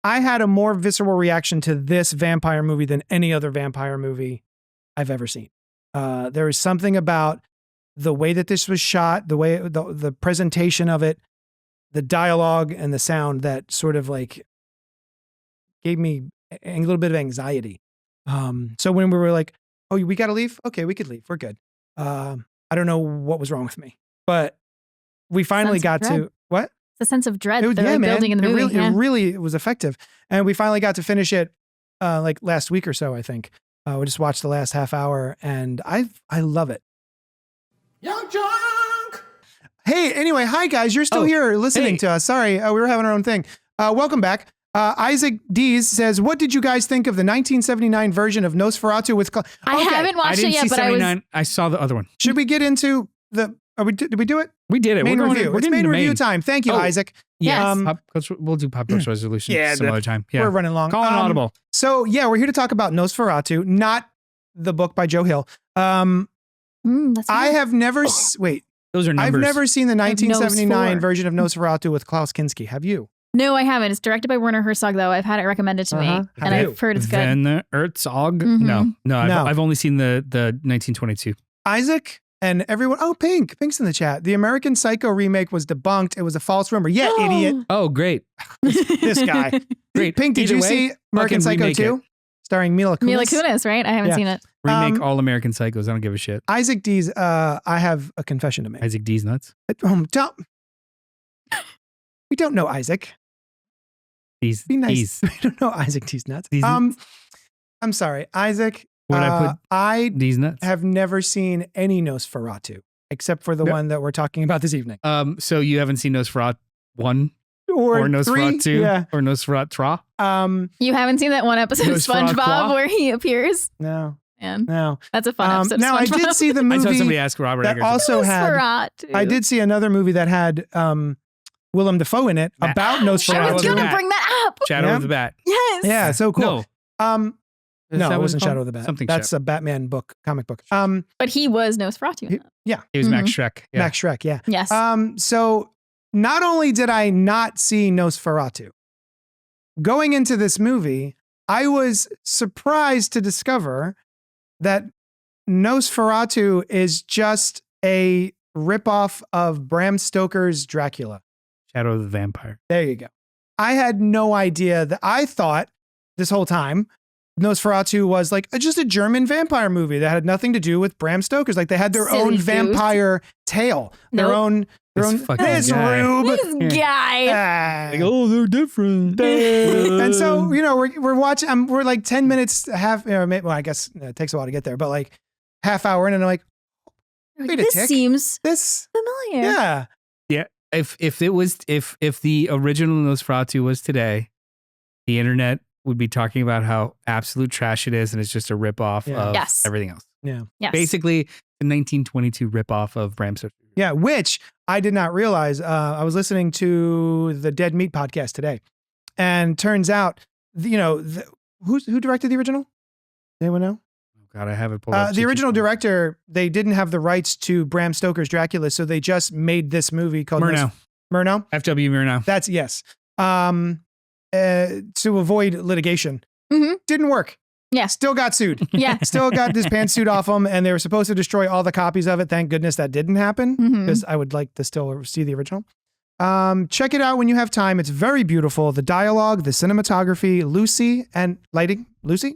I had a more visceral reaction to this vampire movie than any other vampire movie I've ever seen. There is something about the way that this was shot, the way the presentation of it, the dialogue and the sound that sort of like gave me a little bit of anxiety. So when we were like, oh, we got to leave? Okay, we could leave. We're good. I don't know what was wrong with me, but we finally got to, what? The sense of dread that they're building in the movie. It really was effective. And we finally got to finish it like last week or so, I think. We just watched the last half hour and I love it. Young Junk! Hey, anyway, hi guys. You're still here listening to us. Sorry, we were having our own thing. Welcome back. Isaac Dees says, what did you guys think of the 1979 version of Nosferatu with... I haven't watched it yet, but I saw the other one. Should we get into the... did we do it? We did it. Main review. It's main review time. Thank you, Isaac. Yes. We'll do Pop Culture Resolution some other time. Yeah. We're running long. Call an audible. So yeah, we're here to talk about Nosferatu, not the book by Joe Hill. I have never... wait. Those are numbers. I've never seen the 1979 version of Nosferatu with Klaus Kinski. Have you? No, I haven't. It's directed by Werner Herzog, though. I've had it recommended to me, and I've heard it's good. Werner Herzog? Mm-hmm. No. I've only seen the 1922. Isaac and everyone. Oh, Pink's in the chat. The American Psycho remake was debunked. It was a false rumor. Yeah, idiot. Oh, great. This guy. Great. Pink, did you see American Psycho 2? Starring Mila Kunis. Mila Kunis, right? I haven't seen it. Remake all American Psychos. I don't give a shit. Isaac Dees, I have a confession to make. Isaac Dees nuts? We don't know Isaac. Be nice. We don't know Isaac Dees nuts. I'm sorry, Isaac. I Dees nuts? have never seen any Nosferatu except for the one that we're talking about this evening. So you haven't seen Nosferatu 1 or Nosferatu 2 yeah. or Nosferatu? You haven't seen that one episode of SpongeBob where he appears? No. Man. No. That's a fun episode. Now I did see the movie. I saw somebody ask Robert that Eggers. Also had. I did see another movie that had Willem Dafoe in it about Nosferatu. I was gonna bring that up. Shadow of the Bat. Yes. Yeah. So cool. No. No, it wasn't Shadow of the Bat. That's a Batman book, comic book. But he was Nosferatu in that. Yeah. He was Max Schreck. Yeah. Max Schreck. Yeah. Yes. So not only did I not see Nosferatu, going into this movie, I was surprised to discover that Nosferatu is just a ripoff of Bram Stoker's Dracula. Shadow of the Vampire. There you go. I had no idea that. I thought this whole time Nosferatu was like just a German vampire movie that had nothing to do with Bram Stoker's. Like they had their own vampire tale, their own. This guy. Like, oh, they're different. And so, we're watching, we're like 10 minutes, I guess it takes a while to get there, but like half hour in and I'm like, wait a tick. Seems familiar. Yeah. Yeah. If the original Nosferatu was today, the internet would be talking about how absolute trash it is and it's just a ripoff of everything else. Yeah. Yes. Basically, the 1922 ripoff of Bram Stoker. Yeah, which I did not realize. I was listening to the Dead Meat podcast today, and turns out, who directed the original? Anyone know? Oh God, I have it pulled up. The original director, they didn't have the rights to Bram Stoker's Dracula, so they just made this movie called Murnau. F.W. Murnau. That's yes. To avoid litigation, didn't work. Yeah. Still got sued. Yeah. Still got this pantsuit off them, and they were supposed to destroy all the copies of it. Thank goodness that didn't happen, because I would like to still see the original. Check it out when you have time. It's very beautiful. The dialogue, the cinematography, Lucy and lighting. Lucy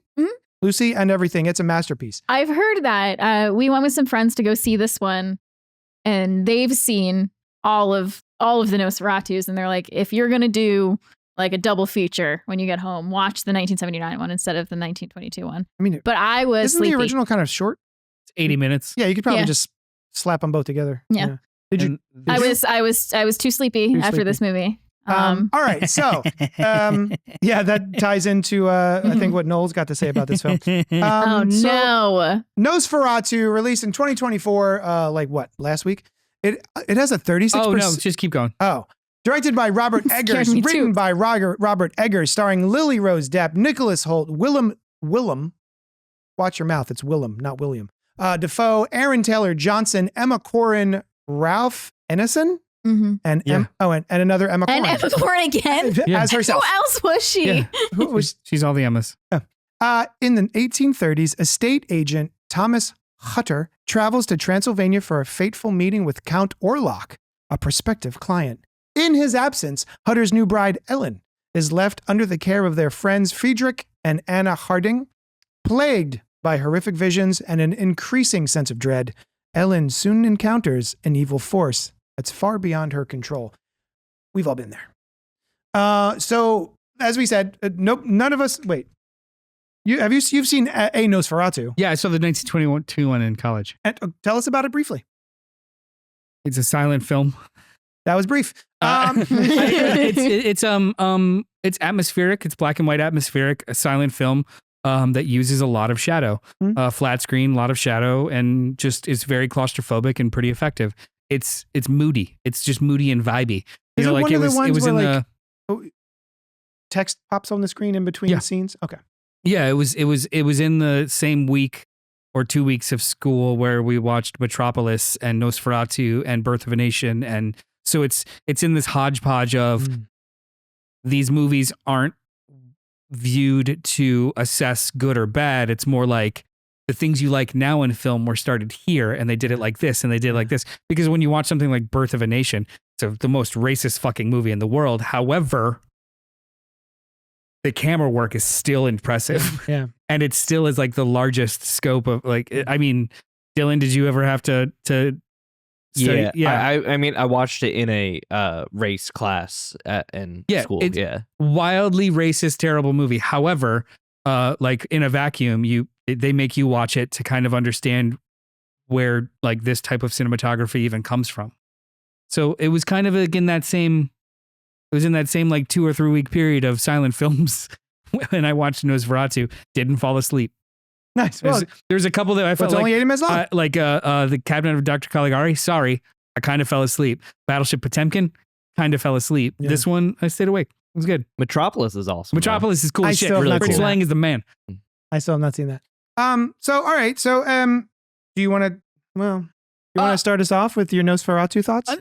and everything. It's a masterpiece. I've heard that. We went with some friends to go see this one, and they've seen all of the Nosferatus, and they're like, if you're gonna do like a double feature when you get home, watch the 1979 one instead of the 1922 one. I mean, but I was isn't sleepy. The original kind of short? It's 80 minutes. Yeah, you could probably just slap them both together. Yeah. Did you? I was too sleepy after this movie. All right, so that ties into I think what Noel's got to say about this film. Nosferatu, released in 2024. Like what? Last week. It has a 36%. Oh no, just keep going. Oh. Directed by Robert Eggers, written by Robert Eggers, starring Lily Rose Depp, Nicholas Hoult, Willem, watch your mouth, it's Willem, not William, Defoe, Aaron Taylor Johnson, Emma Corrin, Ralph Ineson, Mm-hmm. And and another Emma Corrin. And Emma Corrin again? As herself. Who else was she? Yeah. She's all the Emmas. In the 1830s, estate agent Thomas Hutter travels to Transylvania for a fateful meeting with Count Orlok, a prospective client. In his absence, Hutter's new bride, Ellen, is left under the care of their friends Friedrich and Anna Harding. Plagued by horrific visions and an increasing sense of dread, Ellen soon encounters an evil force that's far beyond her control. We've all been there. So, as we said, nope, none of us. Wait, you've seen a Nosferatu? Yeah, I saw the 1922 one in college. And, tell us about it briefly. It's a silent film. That was brief. It's atmospheric. It's black and white atmospheric, a silent film that uses a lot of shadow, flat screen, a lot of shadow, and just it's very claustrophobic and pretty effective. It's moody. It's just moody and vibey. Is it like it was in the text pops on the screen in between scenes? Okay. Yeah, it was in the same week or 2 weeks of school where we watched Metropolis and Nosferatu and Birth of a Nation, and so it's in this hodgepodge of these movies aren't viewed to assess good or bad. It's more like the things you like now in film were started here, and they did it like this, and they did it like this. Because when you watch something like Birth of a Nation, it's the most racist fucking movie in the world. However, the camera work is still impressive. Yeah. And it still is like the largest scope of like, I mean, Dylan, did you ever have to study? Yeah. I mean, I watched it in a race class in school. It's wildly racist, terrible movie. However, like in a vacuum, they make you watch it to kind of understand where like this type of cinematography even comes from. So it was kind of in that same like 2 or 3 week period of silent films when I watched Nosferatu. Didn't fall asleep. Nice. Well, there's a couple that I felt it's only 80 minutes long. Like the Cabinet of Dr. Caligari. Sorry, I kind of fell asleep. Battleship Potemkin, kind of fell asleep. Yeah. This one, I stayed awake. It was good. Metropolis is awesome. Metropolis is cool as shit. Really Fritz Lang is the man. I still have not seen that. So all right. So do you want to start us off with your Nosferatu thoughts?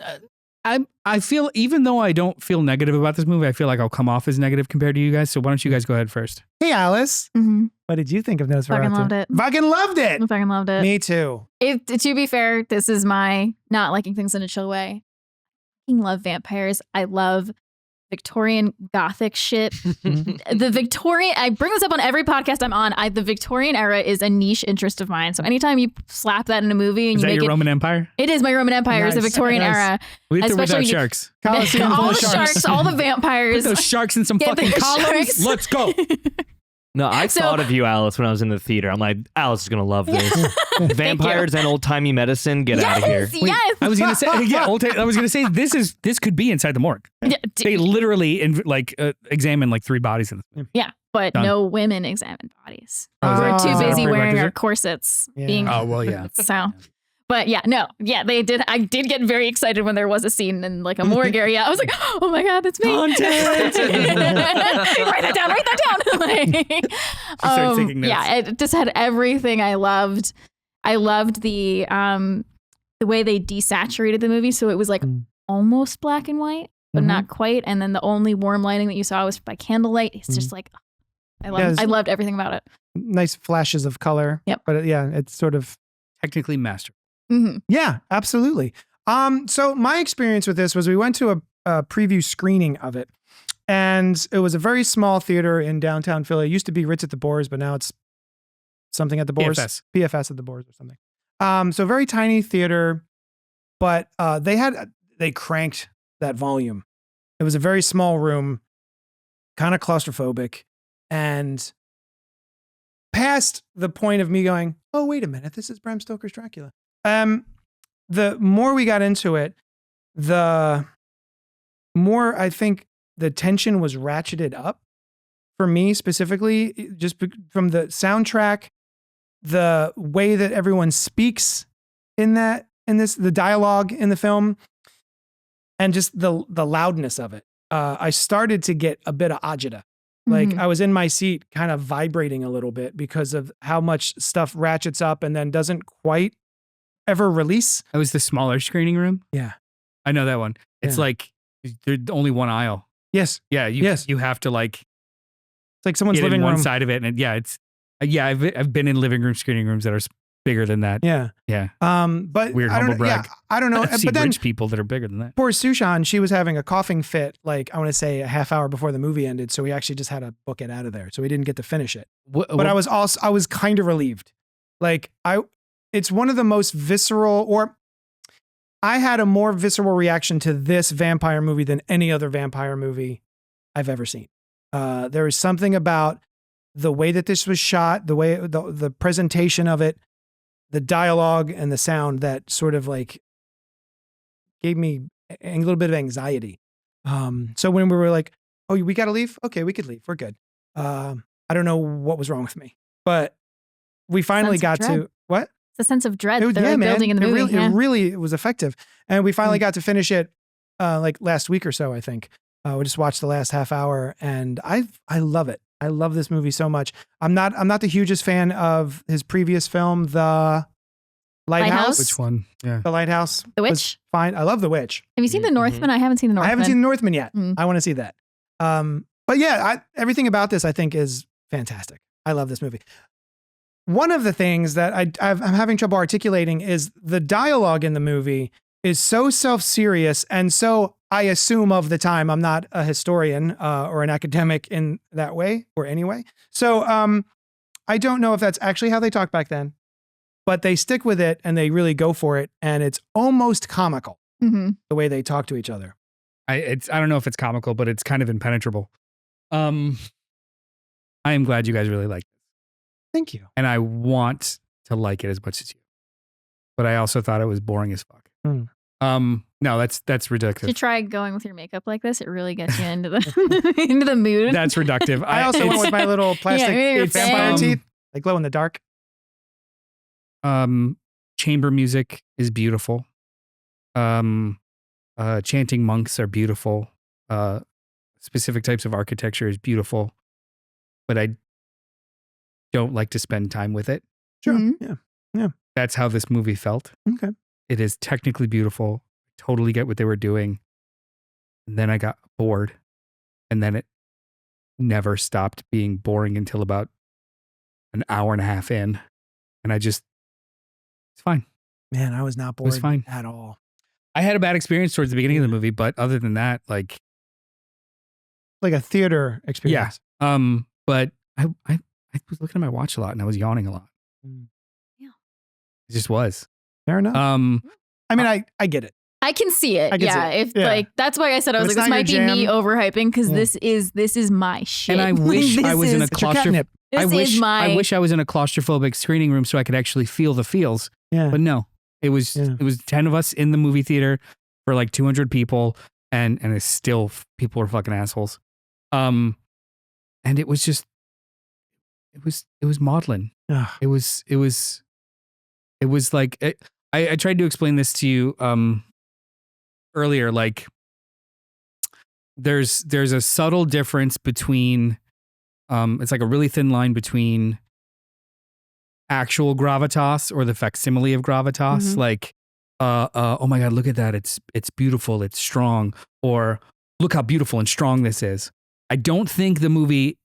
I feel, even though I don't feel negative about this movie, I feel like I'll come off as negative compared to you guys. So why don't you guys go ahead first? Hey, Alice. Mm-hmm. What did you think of Nosferatu? Fucking loved it. Fucking loved it. I fucking loved it. Me too. To be fair, this is my not liking things in a chill way. I fucking love vampires. I love Victorian Gothic shit. The Victorian, I bring this up on every podcast I'm on. The Victorian era is a niche interest of mine. So anytime you slap that in a movie and is you that make your Roman Empire? It is my Roman Empire. It's the Victorian era. With or without sharks? All the sharks, all the vampires. Put those sharks in some fucking columns. Sharks. Let's go. No, I thought of you, Alice, when I was in the theater. I'm like, Alice is going to love this. Vampires and old-timey medicine, get out of here. Wait, yes. I was going to say, I was going to say, this could be inside the morgue. Yeah, they literally examine like 3 bodies in this. Yeah, but no women examine bodies. We're too busy wearing our corsets. Yeah. Oh, well, yeah. So... But they did. I did get very excited when there was a scene in like a morgue area. I was like, oh my God, that's me. Content. Write that down. Yeah, it just had everything I loved. I loved the way they desaturated the movie. So it was like almost black and white, but not quite. And then the only warm lighting that you saw was by candlelight. It's just like, I loved everything about it. Nice flashes of color. Yep. But it's sort of technically masterful. Mm-hmm. Yeah, absolutely. So my experience with this was we went to a preview screening of it, and it was a very small theater in downtown Philly. It used to be Ritz at the Boars, but now it's something at the Boars. PFS at the Boars or something. So very tiny theater, but they cranked that volume. It was a very small room, kind of claustrophobic, and past the point of me going, oh, wait a minute, this is Bram Stoker's Dracula. The more we got into it, the more I think the tension was ratcheted up for me specifically, just from the soundtrack, the way that everyone speaks the dialogue in the film, and just the loudness of it. I started to get a bit of agita. Like I was in my seat kind of vibrating a little bit because of how much stuff ratchets up and then doesn't quite ever release. It was the smaller screening room? Yeah. I know that one. It's Yeah. like there's only one aisle. Yes. Yeah, you have to like It's like someone's get in living one room. side of it, and I've been in living room screening rooms that are bigger than that. Yeah. Yeah. But Weird I don't humble know. brag. Yeah, I don't know. I've seen But then rich people that are bigger than that. poor Sushan, she was having a coughing fit, like I want to say a half hour before the movie ended. So we actually just had to book it out of there. So we didn't get to finish it. But I was kind of relieved. Like it's one of the most visceral, or I had a more visceral reaction to this vampire movie than any other vampire movie I've ever seen. There is something about the way that this was shot, the way the presentation of it, the dialogue and the sound that sort of like gave me a little bit of anxiety. So when we were like, oh, we got to leave? Okay, we could leave. We're good. I don't know what was wrong with me, but we finally got to what? It's a sense of dread It was, that they're building in the movie. It really was effective. And we finally got to finish it like last week or so, I think. We just watched the last half hour and I love it. I love this movie so much. I'm not the hugest fan of his previous film, The Lighthouse. Which one? Yeah. The Lighthouse. The was Witch? Fine. I love The Witch. Have you seen The Northman? I haven't seen The Northman. I haven't seen The Northman yet. Mm. I want to see that. But yeah, everything about this I think is fantastic. I love this movie. One of the things that I'm having trouble articulating is the dialogue in the movie is so self-serious and so, I assume of the time, I'm not a historian or an academic in that way or anyway. So I don't know if that's actually how they talked back then, but they stick with it and they really go for it. And it's almost comical the way they talk to each other. I don't know if it's comical, but it's kind of impenetrable. I am glad you guys really like it. Thank you. And I want to like it as much as you. But I also thought it was boring as fuck. No, that's reductive. To try going with your makeup like this, it really gets you into the into the mood. That's reductive. I also went with my little plastic vampire teeth, like glow in the dark. Chamber music is beautiful. Chanting monks are beautiful. Specific types of architecture is beautiful. But I don't like to spend time with it. Sure. Mm-hmm. Yeah. That's how this movie felt. Okay. It is technically beautiful. Totally get what they were doing. And then I got bored. And then it never stopped being boring until about an hour and a half in. And it's fine. Man, I was not bored was fine. at all. I had a bad experience towards the beginning of the movie, but other than that, like a theater experience. Yeah. But I was looking at my watch a lot and I was yawning a lot. Yeah. It just was. Fair enough. I mean, I get it. I can see it. I can see it. Like that's why I said I was If like, it's this not might be your me jam- overhyping because this is my shit. And I wish I was in a It's your catnip. This is my. I wish I was in a claustrophobic screening room so I could actually feel the feels. Yeah. But no, it was 10 of us in the movie theater for like 200 people, and it's still people were fucking assholes. And it was just it was maudlin. Ugh. It was like I tried to explain this to you earlier. Like there's a subtle difference between it's like a really thin line between actual gravitas or the facsimile of gravitas. Like oh my god, look at that, it's beautiful, it's strong, or look how beautiful and strong this is. I don't think the movie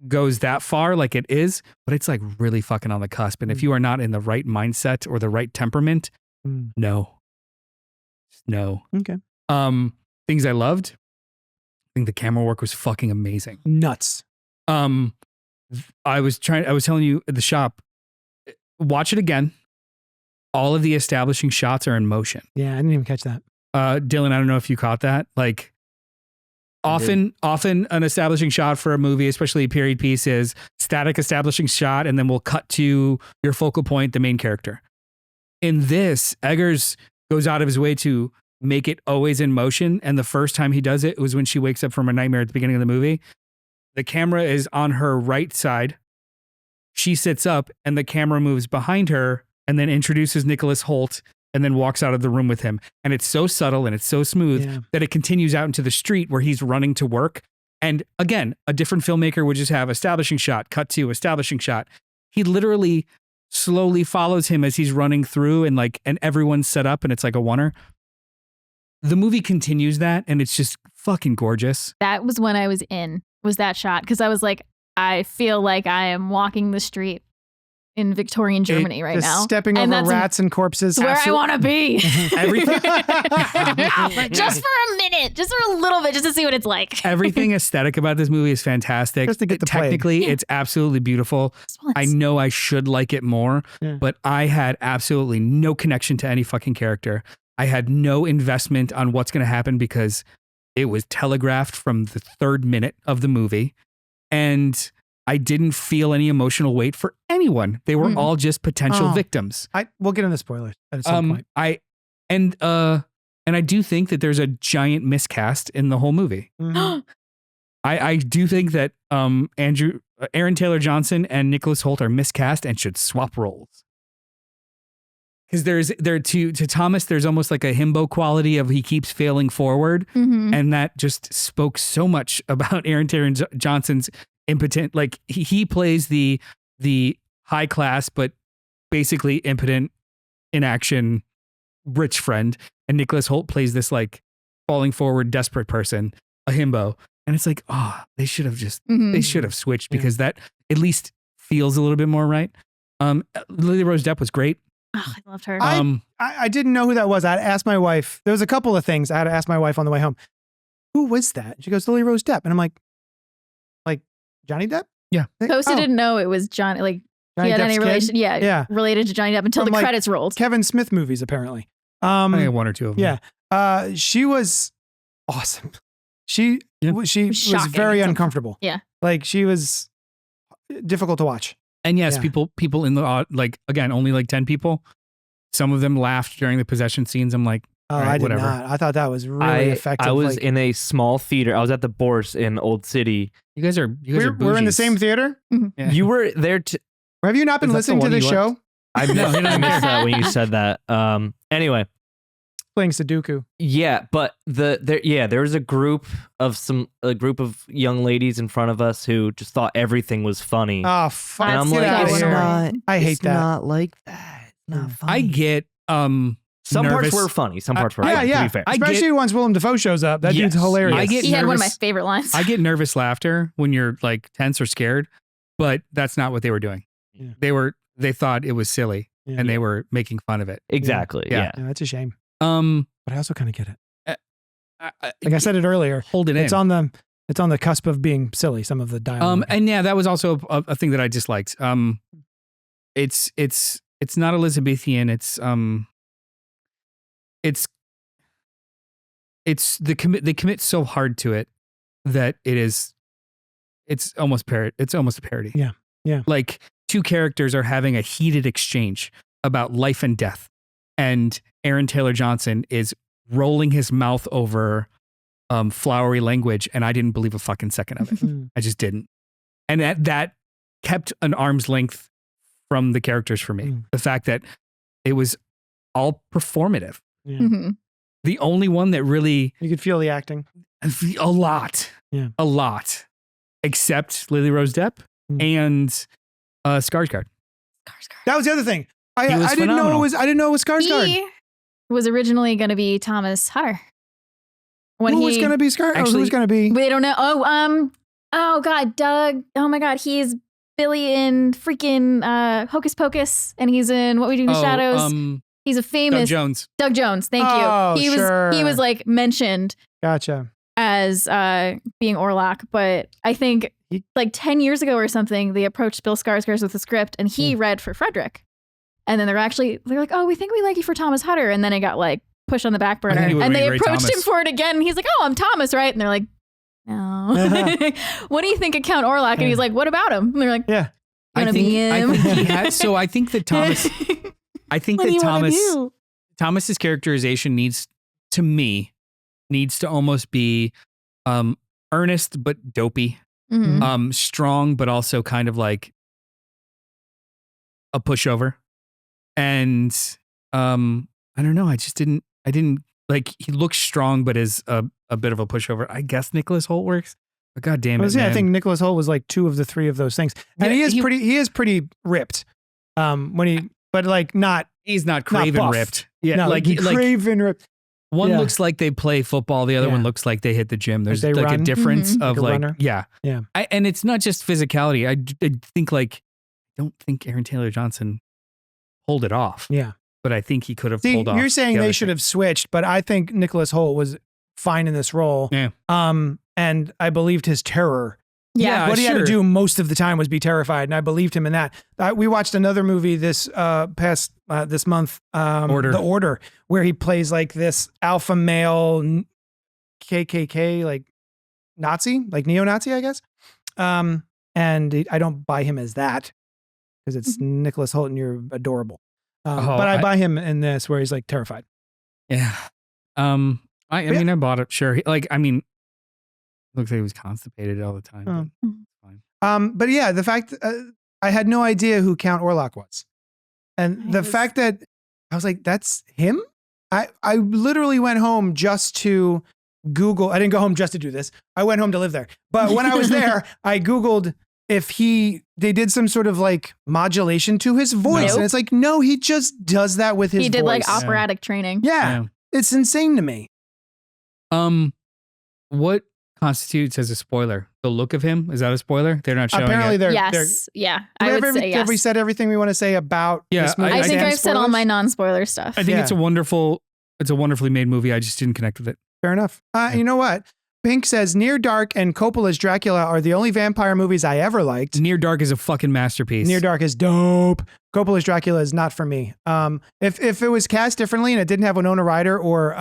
goes that far like it is, but it's like really fucking on the cusp. And if you are not in the right mindset or the right temperament, no. Okay. Things I loved. I think the camera work was fucking amazing. Nuts. I was telling you at the shop, watch it again. All of the establishing shots are in motion. Yeah, I didn't even catch that. Dylan, I don't know if you caught that. Like often an establishing shot for a movie, especially a period piece, is static establishing shot, and then we'll cut to your focal point, the main character. In this, Eggers goes out of his way to make it always in motion. And the first time he does it was when she wakes up from a nightmare at the beginning of the movie. The camera is on her right side. She sits up and the camera moves behind her and then introduces Nicholas Hoult and then walks out of the room with him. And it's so subtle and it's so smooth that it continues out into the street where he's running to work. And again, a different filmmaker would just have establishing shot, cut to establishing shot. He literally slowly follows him as he's running through and everyone's set up and it's like a oneer. the movie continues that, and it's just fucking gorgeous. That was when I was was that shot. Because I was like, I feel like I am walking the street in Victorian Germany right Just now. stepping And over that's rats and corpses. Where I want to be. Everything, Just for a minute, just for a little bit, just to see what it's like. everything aesthetic about this movie is fantastic. Just to get the plague. Technically, it's absolutely beautiful. I know I should like it more, Yeah. but I had absolutely no connection to any fucking character. I had no investment on what's going to happen because it was telegraphed from the 3rd minute of the movie. And I didn't feel any emotional weight for anyone. They were all just potential victims. We'll get into spoilers at some point. And I do think that there's a giant miscast in the whole movie. Mhm. I do think that Aaron Taylor Johnson and Nicholas Hoult are miscast and should swap roles. Because to Thomas, there's almost like a himbo quality of he keeps failing forward, and that just spoke so much about Aaron Taylor Johnson's impotent. Like he plays the high class but basically impotent, inaction, rich friend, and Nicholas Hoult plays this like falling forward, desperate person, a himbo, and it's like, they should have they should have switched because that at least feels a little bit more right. Lily Rose Depp was great. Oh, I loved her. I didn't know who that was. I had to ask my wife. There was a couple of things I had to ask my wife on the way home. Who was that? She goes, Lily Rose Depp. And I'm like Johnny Depp? Yeah. Kosta didn't know it was Johnny. Like Johnny he had Depp's any kid? relation. Yeah, related to Johnny Depp until From, the like, credits rolled. Kevin Smith movies, apparently. I think 1 or 2 of them. Yeah. She was awesome. She was Shocking very at some uncomfortable. Yeah. Like she was difficult to watch. And yes, Yeah. people in the like again, only like 10 people. Some of them laughed during the possession scenes. I'm like, Oh, all right, I did whatever. not. I thought that was really effective. I was like, in a small theater. I was at the Bourse in Old City. You guys are we're in the bougies. same theater? Yeah. You were there to. Have you not been Is that the listening to one this you show? went- I missed that when you said that. Anyway, Playing Sudoku. yeah, but there was a group of young ladies in front of us who just thought everything was funny. Oh, fuck. And I'm That's like, the it's story. not. I hate it's that. Not like that. It's not funny. I get some nervous. parts were funny. Some parts were. Yeah, funny, yeah. To be fair. I Especially once Willem Dafoe shows up. That dude's Yes. hilarious. I get He had one of my nervous. favorite lines. I get nervous laughter when you're like tense or scared, but that's not what they were doing. Yeah. They thought it was silly Yeah. and they were making fun of it. Exactly. Yeah. Yeah. Yeah, that's a shame. But But I also kind of get it. I Like I said it earlier, hold it in. it's on the cusp of being silly. Some of the dialogue. And yeah, that was also a thing that I disliked. It's not Elizabethan. They commit so hard to it that it's almost a parody. Yeah. Yeah. Like 2 characters are having a heated exchange about life and death, and Aaron Taylor Johnson is rolling his mouth over flowery language, and I didn't believe a fucking second of it. Mm. I just didn't. And that kept an arm's length from the characters for me. Mm. The fact that it was all performative. Yeah. Mhm. The only one that really, You could feel the acting. a lot, except Lily Rose Depp Mm. and Skarsgård. That was the other thing. I He was didn't know phenomenal. I didn't know it was Skarsgård. He was originally going to be Thomas Hutter. Who was going to be Skarsgård? Actually- Who's going to be? We don't know. Oh God, Doug. Oh my God, he's Billy in freaking Hocus Pocus, and he's in What We Do in the Shadows. He's a Doug famous Jones. Doug Jones. Thank Oh, you. He sure. was like mentioned Gotcha. as being Orlok, but I think like 10 years ago or something, they approached Bill Skarsgård with a script, and he read for Frederick. And then they're like, oh, we think we like you for Thomas Hutter. And then it got like pushed on the back burner. he would've And been they great approached him Thomas. for it again. And he's like, oh, I'm Thomas, right? And they're like, no. What do you think of Count Orlok? And he's like, what about him? And they're like, Yeah. you want to be him? I think he had. So I think that Thomas. I think What do that you wanna do? Thomas's characterization needs to almost be earnest but dopey, Mhm. strong but also kind of like a pushover. And I don't know. I didn't like. He looks strong, but is a bit of a pushover. I guess Nicholas Hoult works. But God damn it, I man. think Nicholas Hoult was like 2 of the 3 of those things, and Yeah, he is pretty ripped. But like not he's not craven buff. ripped. Yeah, no, like craven ripped. One Yeah. looks like they play football. The other Yeah. one looks like they hit the gym. There's they like a run. difference Mhm. of Like a runner? yeah. Yeah. And it's not just physicality. I think I don't think Aaron Taylor Johnson pulled it off. Yeah. But I think he could have See, pulled off. you're saying the they other should thing. have switched, but I think Nicholas Hoult was fine in this role. Yeah. And I believed his terror. Yeah. What he had to sure. do most of the time was be terrified, and I believed him in that. We watched another movie this this month, Order. The Order, where he plays like this alpha male KKK, like Nazi, like neo-Nazi, I guess. And I don't buy him as that because it's Nicholas Hoult and you're adorable. But I buy him in this where he's like terrified. Yeah. I mean, I bought it. Sure. Looks like he was constipated all the time. Oh. But it's fine. But yeah, the fact I had no idea who Count Orlok was. And the fact that I was like, that's him? I literally went home just to Google. I didn't go home just to do this. I went home to live there. But when I was there, I Googled if they did some sort of like modulation to his voice. Nope. And it's like, no, he just does that with his voice. He did like operatic training. Yeah. It's insane to me. What constitutes as a spoiler? The look of him? Is that a spoiler? They're not showing Apparently it. they're Yes. Yeah. I would say yes. Have we said everything we want to say about Yeah, this movie? I think and I've said all spoilers? my non-spoiler stuff. I think Yeah. it's a wonderfully made movie. I just didn't connect with it. Fair enough. You know what? Pink says Near Dark and Coppola's Dracula are the only vampire movies I ever liked. Near Dark is a fucking masterpiece. Near Dark is dope. Coppola's Dracula is not for me. If it was cast differently and it didn't have Winona Ryder or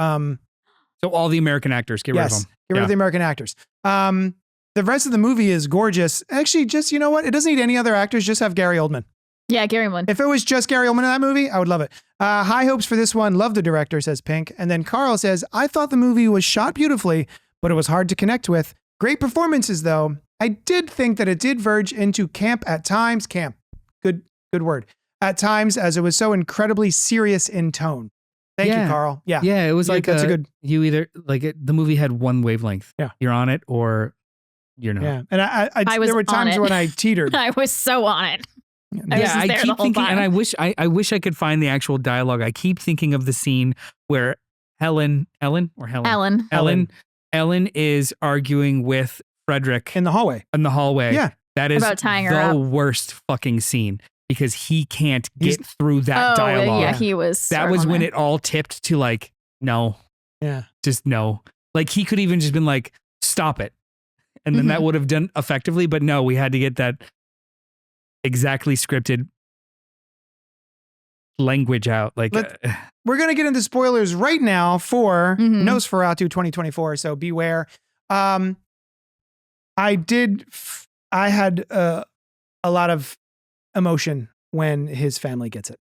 So all the American actors, get rid of them. get rid of the American actors. The rest of the movie is gorgeous. Actually, just you know what? It doesn't need any other actors. Just have Gary Oldman. Yeah, Gary Oldman. If it was just Gary Oldman in that movie, I would love it. High hopes for this one. Love the director, says Pink. And then Carl says, I thought the movie was shot beautifully, but it was hard to connect with. Great performances, though. I did think that it did verge into camp at times. Camp. Good word. At times, as it was so incredibly serious in tone. Thank you, Carl. Yeah. Yeah, it was like that's a good. You either the movie had one wavelength. Yeah. You're on it or you're not. Yeah. And I was there were on times it. when I teetered. I was so on it. I was Yeah, just I there the keep whole thinking, time. and I wish I could find the actual dialogue. I keep thinking of the scene where Ellen is arguing with Frederick In the hallway. in the hallway. Yeah. That is About tying her the up. worst fucking scene because he can't get He's- through that dialogue. Yeah, he was. That sort was of on when there. it all tipped to like, no, Yeah. just no. Like he could even just been like, stop it. And then that would have done effectively. But no, we had to get that exactly scripted language out. Like, We're going to get into spoilers right now for Mhm. Nosferatu 2024. So beware. I had a lot of emotion when his family gets it.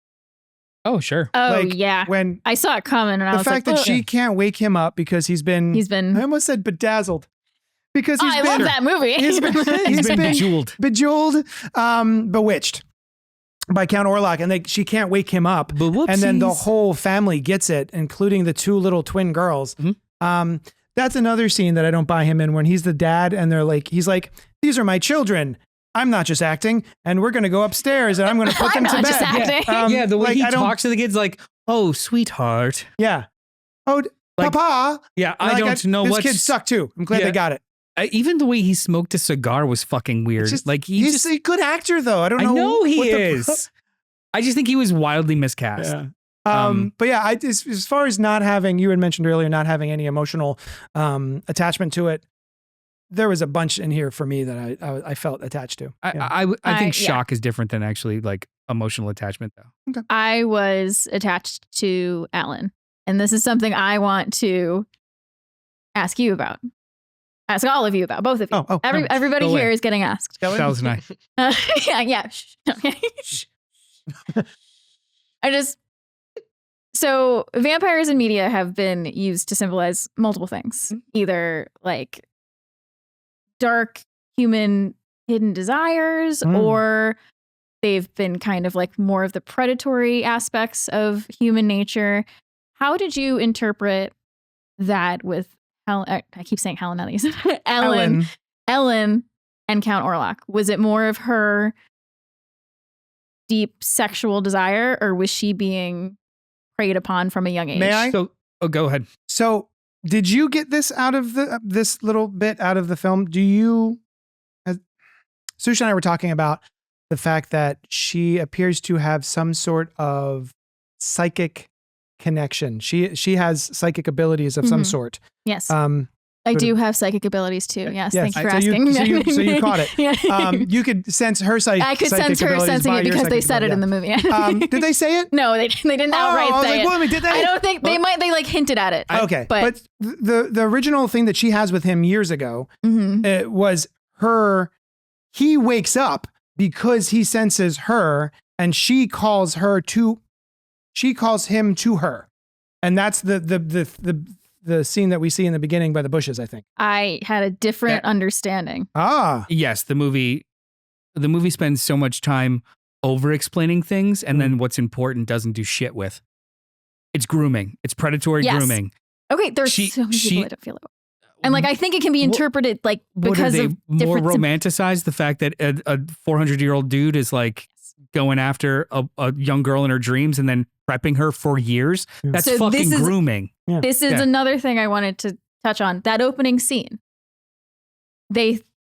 oh, sure. Oh like, yeah, When I saw it coming, and I the was fact like, that "Ugh." she can't wake him up because he's been I almost said bedazzled. Because he's I been, love that movie. he's been, He's been bejeweled. bejeweled, bewitched by Count Orlok, and she can't wake him up. But whoopsies. And then the whole family gets it, including the two little twin girls. That's another scene that I don't buy him in when he's the dad and he's like, these are my children. I'm not just acting, and we're going to go upstairs and I'm going to put them I'm to not bed. just acting. Yeah, the way he I don't- talks to the kids, like, oh, sweetheart. Yeah. Oh, Like, Papa. Yeah, And I don't know This what. kid sucked too. I'm glad Yeah. they got it. Even the way he smoked a cigar was fucking weird. It's just, like he's a good actor, though. I don't I know. know he what the- is. I just think he was wildly miscast. Yeah. But yeah, as far as not having, you had mentioned earlier, not having any emotional attachment to it, there was a bunch in here for me that I felt attached to. Yeah. I think shock is different than actually like emotional attachment, though. I was attached to Alan, and this is something I want to ask you about. Ask all of you about, both of you. Oh, Everybody Go here away. is getting asked. That was nice. Yeah. Shh. Shh. So vampires in media have been used to symbolize multiple things, either like dark human hidden desires, or they've been kind of like more of the predatory aspects of human nature. How did you interpret that with I keep saying Helen Ellis. Ellen and Count Orlok? Was it more of her deep sexual desire, or was she being preyed upon from a young age? May I? So, go ahead. So did you get this out of this little bit out of the film? Sush and I were talking about the fact that she appears to have some sort of psychic connection. She has psychic abilities of some sort. Yes. I do have psychic abilities too. Yes. Thank you for asking. So you caught it. Yeah. You could sense her psychic I could sense her sensing it because they said it in the movie. Did they say it? No, they didn't outright say it. Well, did they? I don't think they might. They like hinted at it. Okay. But the original thing that she has with him years ago was he wakes up because he senses her and she calls him to her. And that's the scene that we see in the beginning by the bushes, I think. I had a different understanding. Yes, the movie spends so much time over explaining things, and then what's important doesn't do shit with. It's grooming. It's predatory grooming. Okay, there's so many people that don't feel it. And like I think it can be interpreted like because of more different romanticize the fact that a 400-year-old dude is like going after a young girl in her dreams and then prepping her for years. That's So fucking this is- grooming. This is another thing I wanted to touch on. That opening scene.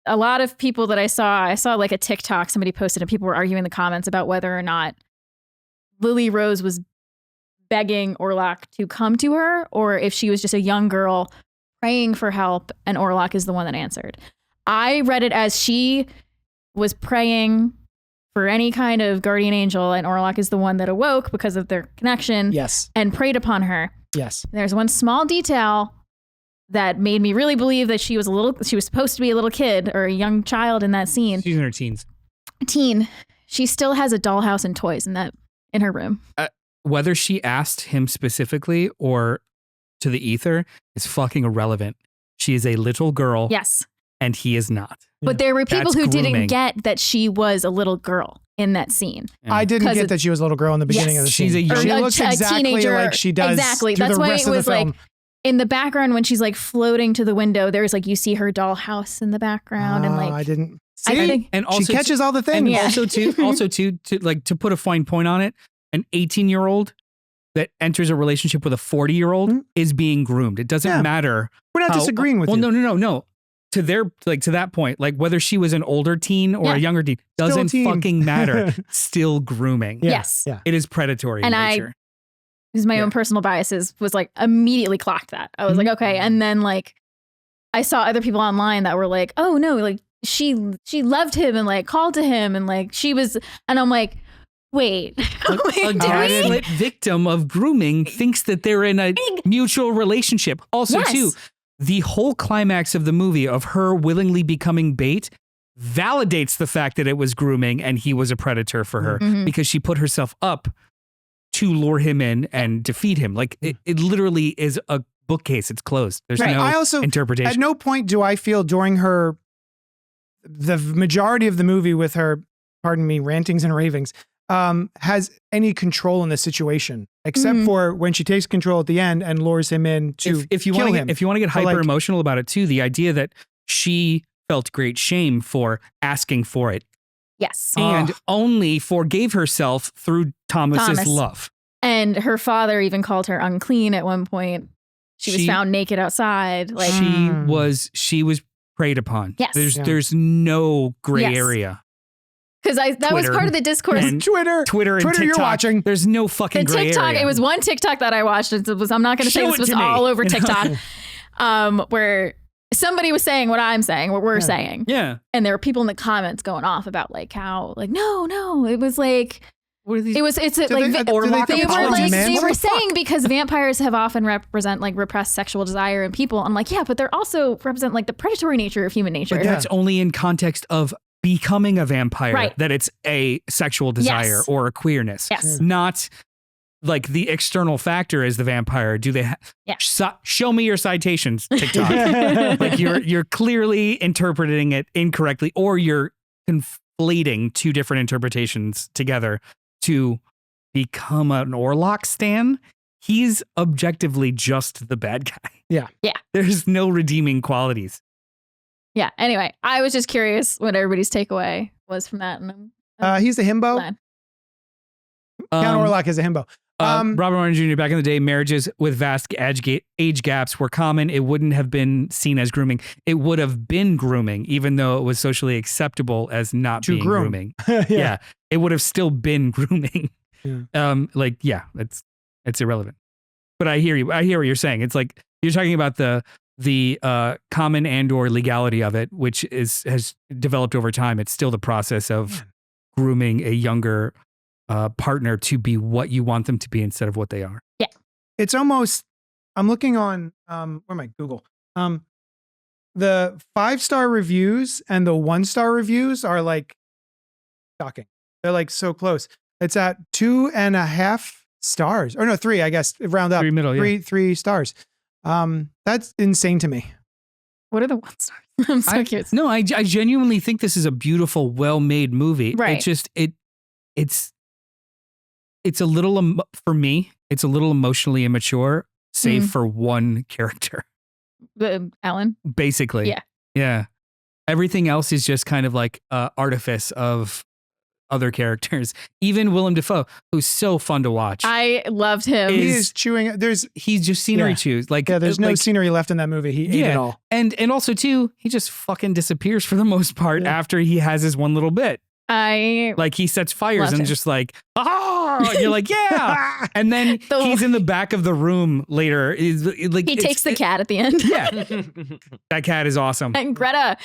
A lot of people that I saw like a TikTok somebody posted and people were arguing in the comments about whether or not Lily Rose was begging Orlok to come to her or if she was just a young girl praying for help and Orlok is the one that answered. I read it as she was praying for any kind of guardian angel and Orlok is the one that awoke because of their connection. Yes. And prayed upon her. Yes. There's one small detail that made me really believe that she was supposed to be a little kid or a young child in that scene. She's in her teens. Teen. She still has a dollhouse and toys in her room. Whether she asked him specifically or to the ether is fucking irrelevant. She is a little girl. Yes. And he is not. But there were people That's who grooming. didn't get that she was a little girl in that scene. I didn't get that she was a little girl in the beginning of the scene. She's She looks exactly teenager. like she does Exactly. through That's the why rest it of the was film. like in the background when she's like floating to the window, there's like you see her dollhouse in the background and like I didn't I see. think- And also she catches all the things. And Yeah. also to put a fine point on it, an 18-year-old that enters a relationship with a 40-year-old is being groomed. It doesn't matter. We're not disagreeing with you. No. To that point, like whether she was an older teen or a younger teen, Still doesn't teen. fucking matter. Still grooming. Yeah. Yes. Yeah. It is predatory And in I- nature. because my own personal biases was like immediately clocked that. I was like, okay. And then like I saw other people online that were like, oh no, like she loved him and like called to him and like she was, and I'm like, wait, A gaslit victim of grooming thinks that they're in a mutual relationship. Also, Yes. too, the whole climax of the movie of her willingly becoming bait validates the fact that it was grooming and he was a predator for her because she put herself up to lure him in and defeat him. Like it literally is a bookcase. It's closed. There's no I also, interpretation. at no point do I feel during the majority of the movie with her, pardon me, rantings and ravings, has any control in the situation, except for when she takes control at the end and lures him in to if you kill want to him. get, if you want to get But, hyper like- emotional about it too, the idea that she felt great shame for asking for it Yes. and only forgave herself through Thomas's Thomas. love. And her father even called her unclean at one point. She was found naked outside. Like She was preyed upon. Yes. There's no gray Yes. area. because that was Twitter part of the discourse. and Twitter and Twitter, TikTok. you're watching. There's no fucking The gray TikTok, area. it was one TikTok that I watched. It was, I'm not going to say Show this it was to me. all over You know? TikTok, where somebody was saying what I'm saying, what we're saying. Yeah. And there were people in the comments going off about like how, like, no, it was like, What are these? it's like, do they think they were apology, man? they What were the fuck? saying because vampires have often represent like repressed sexual desire in people. I'm like, yeah, but they're also represent like the predatory nature of human nature. But that's only in context of becoming a vampire, Right. that it's a sexual desire Yes. or a queerness. Yes. Not like the external factor is the vampire. Do they show me your citations, TikTok. Like you're clearly interpreting it incorrectly, or you're conflating two different interpretations together to become an Orlok stan. He's objectively just the bad guy. Yeah. Yeah. There's no redeeming qualities. Yeah. Anyway, I was just curious what everybody's takeaway was from that. And He's a himbo. glad. Count Orlok is a himbo. Robert Downey Jr. back in the day, marriages with vast age gaps were common. It wouldn't have been seen as grooming. It would have been grooming, even though it was socially acceptable as not being grooming. Yeah, it would have still been grooming. Yeah. It's irrelevant. But I hear you. I hear what you're saying. It's like you're talking about the common and/or legality of it, which has developed over time. It's still the process of grooming a younger partner to be what you want them to be instead of what they are. Yeah. It's almost, I'm looking on, where am I? Google. The 5-star reviews and the 1-star reviews are like shocking. They're like so close. It's at 2.5 stars. Or no, 3, I guess. Round up. 3 stars. That's insane to me. What are the 1 stars? I'm so curious. No, I genuinely think this is a beautiful, well-made movie. Right. It just, it's a little, for me, it's a little emotionally immature, save for one character. Alan? Basically. Yeah. Yeah. Everything else is just kind of like artifice of other characters. Even Willem Dafoe, who's so fun to watch. I loved him. He is chewing. He's just scenery chews. Like, there's no scenery left in that movie. He ate it all. And also too, he just fucking disappears for the most part after he has his one little bit. Like he sets fires and just like, you're like, yeah. And then he's in the back of the room later. Like he takes the cat at the end. Yeah. That cat is awesome. And Greta,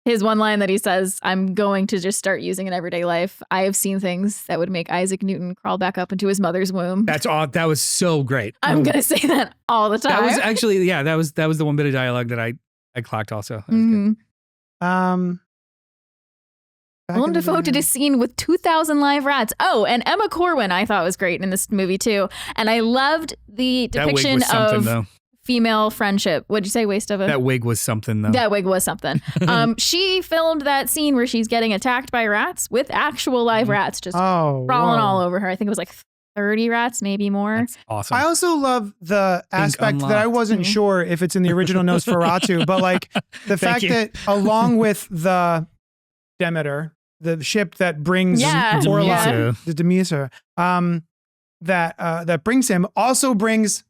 his one line that he says, I'm going to just start using in everyday life. I have seen things that would make Isaac Newton crawl back up into his mother's womb. That was so great. I'm going to say that all the time. That was actually, that was the one bit of dialogue that I clocked also. That was good. Willem Dafoe did a scene with 2,000 live rats. Oh, and Emma Corwin I thought was great in this movie too. And I loved the depiction of female friendship. What'd you say, waste of it? That wig was something though. That wig was something. She filmed that scene where she's getting attacked by rats with actual live rats just crawling all over her. I think it was like 30 rats, maybe more. That's awesome. I also love the aspect that I wasn't sure if it's in the original Nosferatu, but like the fact that along with the Demeter, the ship that brings Orlok, the Demeter, that brings him, also brings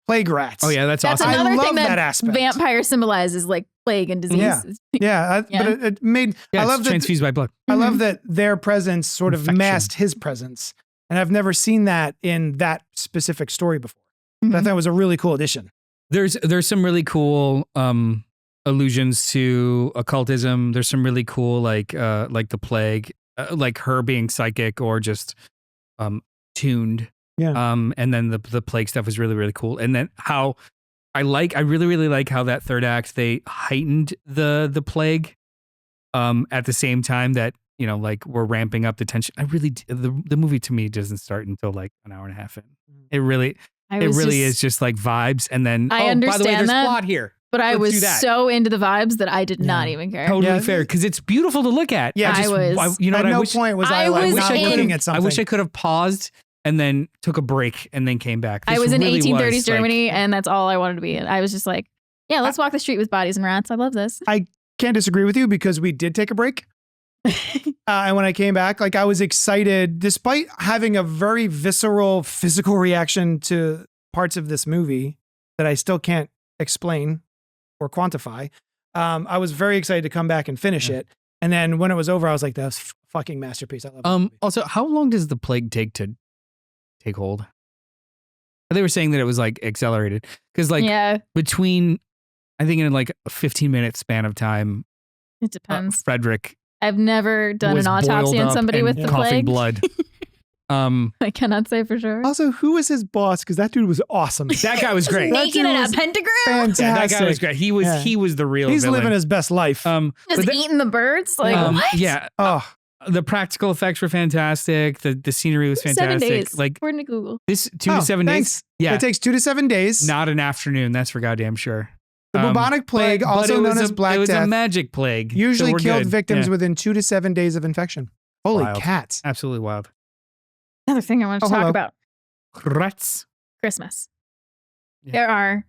plague rats. Oh yeah, that's awesome. Another I love thing that aspect. Vampire symbolizes like plague and disease. But it made. I love that transfused by blood. I love that their presence sort of masked his presence, and I've never seen that in that specific story before. But I thought it was a really cool addition. There's some really cool allusions to occultism. There's some really cool like the plague, like her being psychic or just tuned. Yeah. And then the plague stuff is really, really cool. And then how I really, really like how that third act they heightened the plague at the same time that, like we're ramping up the tension. The movie to me doesn't start until like an hour and a half in. It really is just like vibes. And then I understand by the way, there's that. plot here. But I was so into the vibes that I did not even care. Totally fair, because it's beautiful to look at. Yeah, I was. At no point was I like not looking at something. I wish I could have paused and then took a break and then came back. I was in 1830s Germany, and that's all I wanted to be in. I was just like, yeah, let's walk the street with bodies and rats. I love this. I can't disagree with you because we did take a break. And when I came back, like I was excited, despite having a very visceral physical reaction to parts of this movie that I still can't explain or quantify. I was very excited to come back and finish it. And then when it was over, I was like, that was fucking masterpiece. I love it. Also, how long does the plague take to take hold? They were saying that it was like accelerated. Because like between, I think in like a 15-minute span of time. It depends. Frederick. I've never done an autopsy on somebody with the coughing plague. blood. I cannot say for sure. Also, who was his boss? Because that dude was awesome. That guy was great. Naked in a pentagram? Fantastic. Yeah, that guy was great. He was the real He's villain. living his best life. Just eating the birds? Like, what? Yeah. Oh. The practical effects were fantastic. The scenery was fantastic. 7 days. Like, according to Google. This 2 to 7 thanks. days. Yeah. It takes 2 to 7 days. Not an afternoon, that's for goddamn sure. The bubonic plague, also known as Black Death, it was a magic plague. Usually so killed good. victims within 2 to 7 days of infection. Holy cats. Absolutely wild. Another thing I want to talk about. Rats. Christmas. Yeah. There are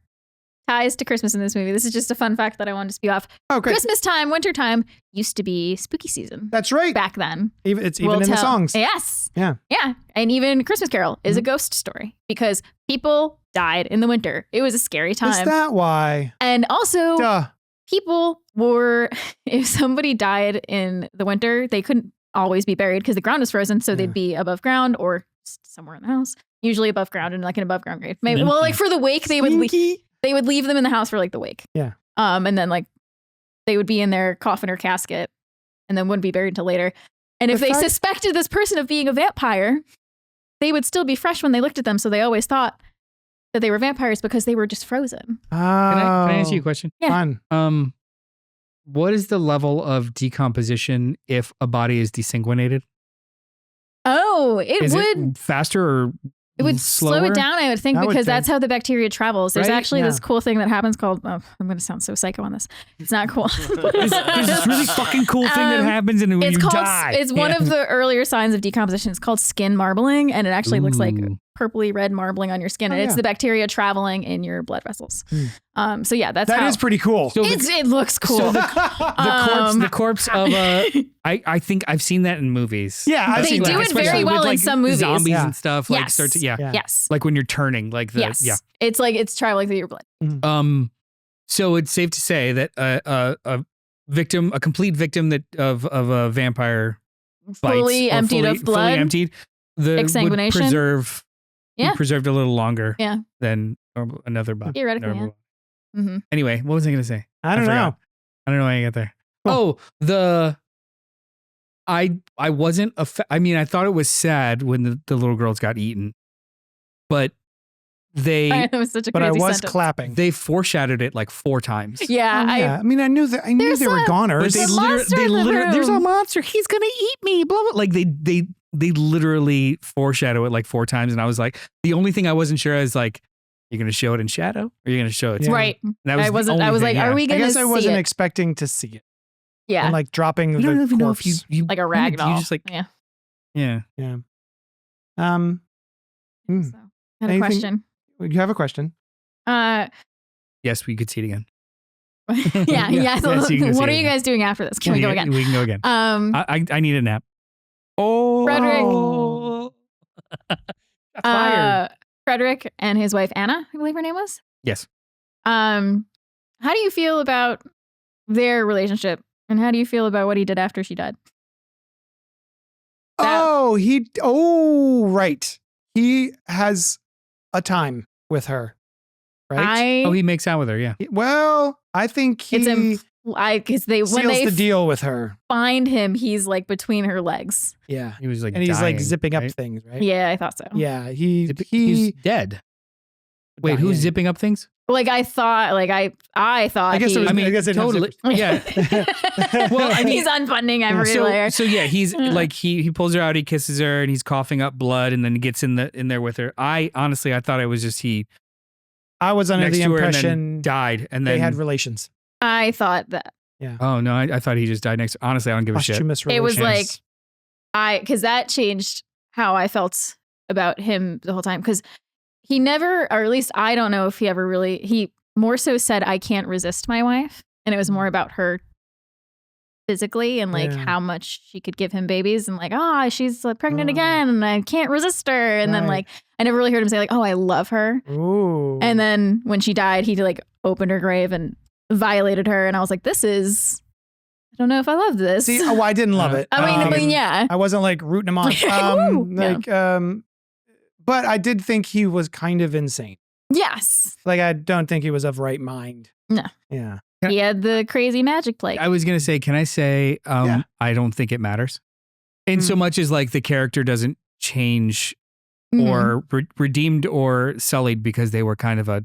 ties to Christmas in this movie. This is just a fun fact that I wanted to spew off. Oh, great. Christmas time, winter time used to be spooky season. That's right. Back then. It's even in the songs. Yes. Yeah. Yeah. And even Christmas Carol is a ghost story because people died in the winter. It was a scary time. Is that why? And also, Duh. people were, if somebody died in the winter, they couldn't always be buried because the ground was frozen. So they'd be above ground or somewhere in the house, usually above ground in like an above ground grave. Maybe, well, like for the wake, they would leave them in the house for like the wake. Yeah. And then like they would be in their coffin or casket and then wouldn't be buried until later. And if they suspected this person of being a vampire, they would still be fresh when they looked at them. So they always thought that they were vampires because they were just frozen. Oh. Can I ask you a question? Yeah. Fun. What is the level of decomposition if a body is desanguinated? Oh, Is it faster or it would slower? slow it down, I would think, because that's how the bacteria travels. There's Right? actually this Yeah. cool thing that happens called, I'm going to sound so psycho on this. It's not cool. There's this really fucking cool thing that happens and when you die. It's one of the earlier signs of decomposition. It's called skin marbling, and it actually looks like Ooh. purpley red marbling on your skin. And it's the bacteria traveling in your blood vessels. So yeah, that is pretty cool. So it looks cool. So the corpse of I think I've seen that in movies. Yeah, I've They seen do that, it very especially well with, in like, some movies. Zombies Yeah. and stuff Yes. start to Yes. like when you're turning like the Yes. It's like it's traveling through your blood. So it's safe to say that a complete victim of a vampire Fully emptied of blood. fully emptied, would Exsanguination. preserve Yeah. preserved a little longer Yeah. than another body. Theoretically, normal yeah. body. Anyway, what was I going to say? I don't know. I don't know how I got there. Oh. I wasn't I mean, I thought it was sad when the little girls got eaten, but It was such a But I crazy was sentence. clapping. they foreshadowed it like 4 times. Yeah, I mean, I knew they were But goners. There's a monster in the room. there's a monster. He's gonna eat me. Blah blah. Like they literally foreshadow it like 4 times, and I was like, the only thing I wasn't sure is like, you're gonna show it in shadow, or you're gonna show it. Yeah. right. That was I wasn't. the I only was thing, like, are we I gonna guess I wasn't see it? expecting to see it. Yeah, And like dropping You don't the even know if corpse. you like a rag doll. You just like yeah. yeah. Yeah. So, I had a Anything- question. You have a question? Yes, we could see it again. Yeah. Yes, you can see What are it you again. guys doing after this? Can we go again? We can go again. I need a nap. Oh, Frederick. Fired. Frederick and his wife Anna, I believe her name was. Yes. How do you feel about their relationship, and how do you feel about what he did after she died? Right. He has a time with her, right? He makes out with her. Yeah. Well, I think he because when seals they the deal with her. find him, he's like between her legs. Yeah. He was like, And he's like dying, zipping up right? things, right? Yeah, I thought so. Yeah. He's He dead. Wait, who's dying. zipping up things? Like I thought, I thought. I guess it was, I mean, I guess it totally. Yeah. Well, I mean- he's unbuttoning every layer. So yeah, he's like he pulls her out, he kisses her, and he's coughing up blood, and then he gets in there with her. I thought it was just he I was under next the to her and then impression died, and then they had relations. I thought that oh no, I thought he just died next. Honestly, I don't give a shit. Posthumous it was relations. like because that changed how I felt about him the whole time. Because he never, or at least I don't know if he ever really. He more so said, "I can't resist my wife," and it was more about her physically and like Yeah. how much she could give him babies and like, she's pregnant again and I can't resist her. And then Right. like I never really heard him say like, I love her. Ooh. And then when she died, he like opened her grave and violated her. And I was like, I don't know if I love this. See, I didn't love it. I mean, yeah. I wasn't like rooting him on. No. But I did think he was kind of insane. Yes. Like, I don't think he was of right mind. No. Yeah. He had the crazy magic plague. I was gonna say, can I say, Yeah. I don't think it matters, in so much as like the character doesn't change or redeemed or sullied because they were kind of a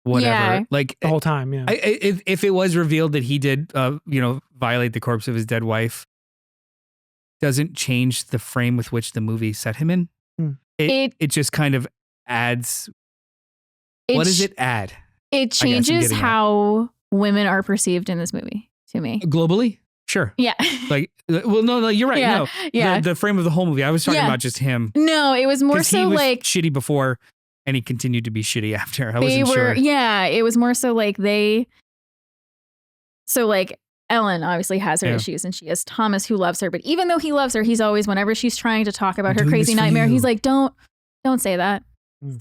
whatever. Yeah. Like The whole time, yeah. if it was revealed that he did, violate the corpse of his dead wife, doesn't change the frame with which the movie set him in. It just kind of adds. What does it add? It I guess I'm changes getting at. how women are perceived in this movie to me. Globally? Sure. Yeah. Like, well, no, you're right. Yeah, No, yeah. The frame of the whole movie. I was talking Yeah. about just him. No, it was more 'Cause he so was like shitty before. And he continued to be shitty after. I They wasn't were, sure. yeah, it was more so like so like Ellen obviously has her Yeah. issues and she has Thomas who loves her. But even though he loves her, he's always, whenever she's trying to talk about I'm her doing crazy this for nightmare, you. he's like, don't say that.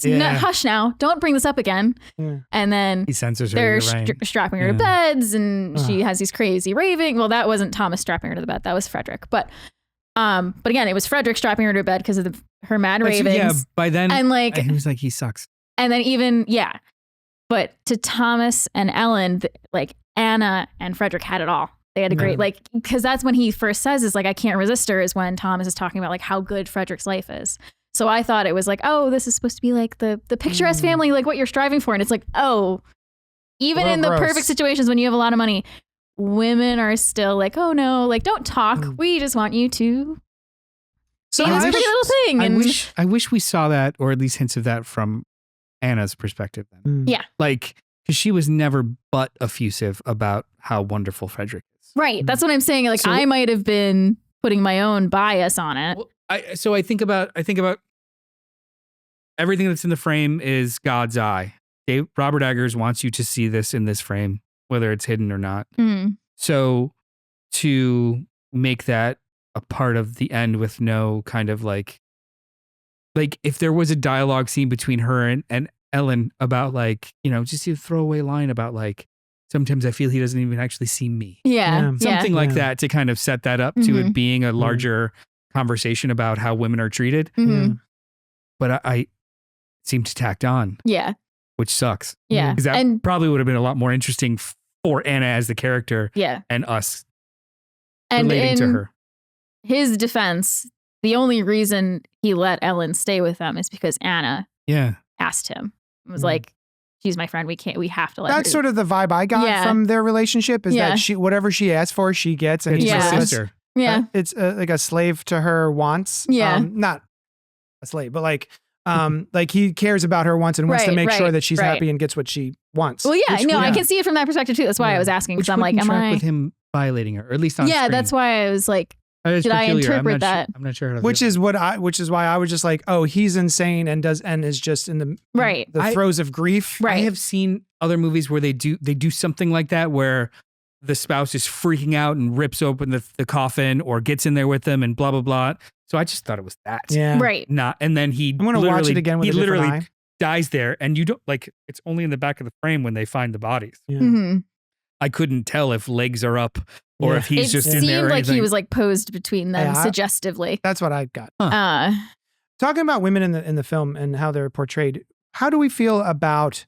Yeah. Hush now. Don't bring this up again. Yeah. And then He censors her. they're You're right. strapping her to Yeah. beds and she has these crazy raving. Well, that wasn't Thomas strapping her to the bed. That was Frederick. But again, it was Frederick strapping her to bed because of her mad ravings. Yeah, by then, And like, he was like, he sucks. and then even, yeah. But to Thomas and Ellen, like Anna and Frederick had it all. They had a great, like, because that's when he first says is like, I can't resist her, is when Thomas is talking about like how good Frederick's life is. So I thought it was like, oh, this is supposed to be like the picturesque family, like what you're striving for. And it's like, oh, even in the gross. perfect situations when you have a lot of money, women are still like, oh no, like don't talk. We just want you to So do this pretty little thing. And I wish we saw that, or at least hints of that from Anna's perspective. Then, yeah, like, because she was never but effusive about how wonderful Frederick is. right. That's what I'm saying. Like So- I might have been putting my own bias on it. Well, I think about everything that's in the frame is God's eye. Robert Eggers wants you to see this in this frame, whether it's hidden or not. Mm. So to make that a part of the end with no kind of like if there was a dialogue scene between her and Ellen about like, just a throwaway line about like, sometimes I feel he doesn't even actually see me. Yeah. Something like Yeah. that to kind of set that up to it being a larger conversation about how women are treated. Mhm. But I seem to tacked on, Yeah. which sucks. Yeah. Because that And probably would have been a lot more interesting for Anna as the character yeah. and us And relating to in her. his defense, the only reason he let Ellen stay with them is because Anna Yeah. asked him. It was Mhm. like, she's my friend. We have to let That's her. sort of the vibe I got Yeah. from their relationship is Yeah. that she whatever she asks for, she gets, and It's he's my Yeah. sister. Yeah. it's like a slave to her wants. Yeah. Not a slave, but like he cares about her wants and wants to Right, make sure right, that she's right. happy and gets what she wants. Well, yeah. Which No, I would- can see it from that perspective too. That's why Yeah. I was asking Which because I'm like, wouldn't am track I? with him violating her, or at least on Yeah, screen. that's why I was like, It's did I peculiar. interpret I'm not that? I'm not sure how to Which feel. is why I was just like, oh, he's insane and is just in the Right. the throes of grief. Right. I have seen other movies where they do something like that, where the spouse is freaking out and rips open the coffin or gets in there with them and blah blah blah. So I just thought it was that. Yeah. right. Not, and then he I'm gonna watch literally- it again with he a different literally eye. dies there, and you don't like. It's only in the back of the frame when they find the bodies. Yeah. hmm I couldn't tell if legs are up or Yeah. if he's It just in seemed there. or like he anything. was like posed between them Yeah, I- suggestively. That's what I got. Uh, Talking about women in the film and how they're portrayed. How do we feel about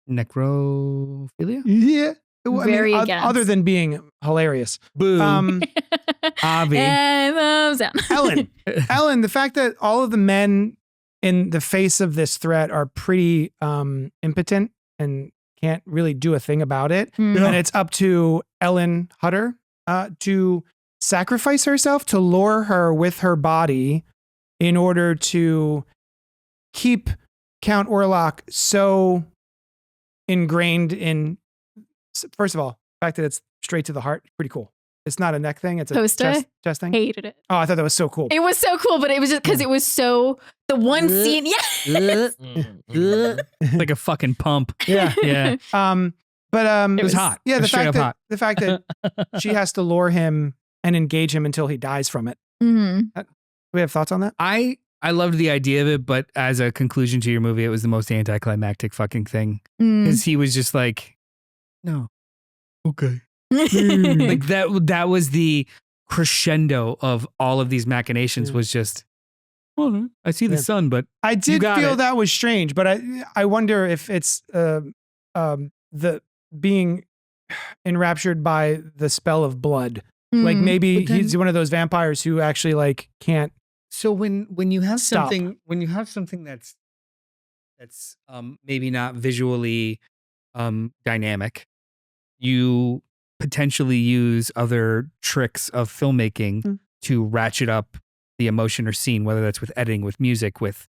necrophilia. yeah. Well, Very oth- against. other than being hilarious. Boo. Avi. and thumbs down. Ellen, the fact that all of the men in the face of this threat are pretty impotent and can't really do a thing about it. Mm. And it's up to Ellen Hutter to sacrifice herself, to lure her with her body in order to keep Count Orlok so ingrained in, first of all, the fact that it's straight to the heart, pretty cool. It's not a neck thing, it's a Poster? chest thing. Hated it. Oh, I thought that was so cool. It was so cool, but it was just because it was so the one scene. Yeah. Like a fucking pump. Yeah. Yeah. But It was hot. Yeah, It was straight up hot. the fact that she has to lure him and engage him until he dies from it. hmm Do we have thoughts on that? I loved the idea of it, but as a conclusion to your movie, it was the most anticlimactic fucking thing. Mm. Because he was just like, no. Okay. Like that was the crescendo of all of these machinations, Yeah. was just, well, I see the Yeah. sun, but I did got feel it. that was strange, but I wonder if it's the being enraptured by the spell of blood. Like Mm. maybe But then- he's one of those vampires who actually like can't. so when you have Stop. something that's maybe not visually dynamic, you potentially use other tricks of filmmaking Mm. to ratchet up the emotion or scene, whether that's with editing, with music, with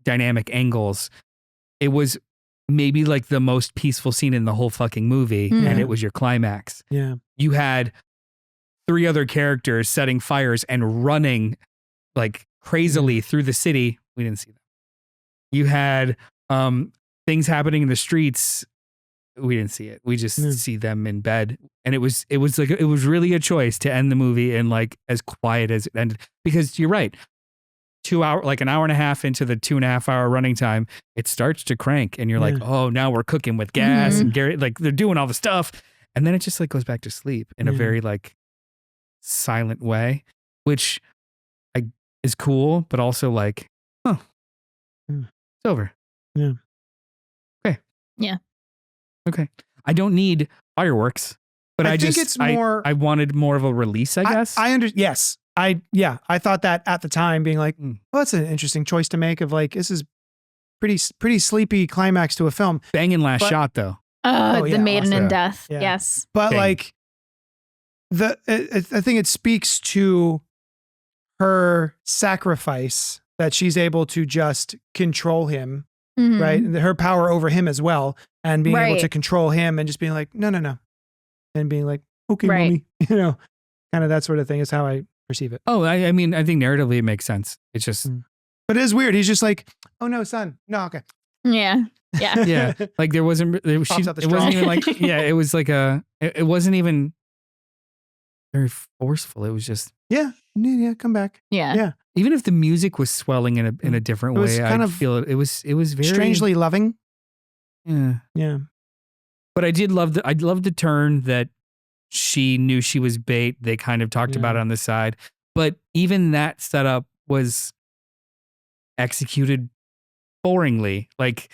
dynamic angles. It was maybe like the most peaceful scene in the whole fucking movie, Mm. and it was your climax. Yeah. You had 3 other characters setting fires and running like crazily through the city We didn't see them. You had things happening in the streets. We didn't see it. We just see them in bed. And it was really a choice to end the movie in like as quiet as it ended. Because you're right. 2 hour, like an hour and a half into the 2.5 hour running time, it starts to crank and you're like, oh, now we're cooking with gas and Gary, like they're doing all the stuff. And then it just like goes back to sleep in a very like silent way, which is cool, but also like, oh, it's over. Yeah. Okay. Yeah. Okay. I don't need fireworks, but I think just, it's more, I wanted more of a release, I guess. Yes. I thought that at the time, being like, well, that's an interesting choice to make of like, this is pretty sleepy climax to a film. Banging last shot though. The maiden in death. Yeah. Yes. But like I think it speaks to her sacrifice that she's able to just control him, right? Her power over him as well. And being able to control him and just being like, no. And being like, okay, mommy, kind of that sort of thing is how I perceive it. Oh, I mean, I think narratively it makes sense. It's just, but it is weird. He's just like, oh no, son, no, okay, yeah. Like it wasn't even like, it was like it wasn't even very forceful. It was just, come back, yeah. Even even if the music was swelling in a different way, I feel it was very strangely loving. Yeah. But I loved the turn that she knew she was bait. They kind of talked about it on the side. But even that setup was executed boringly. Like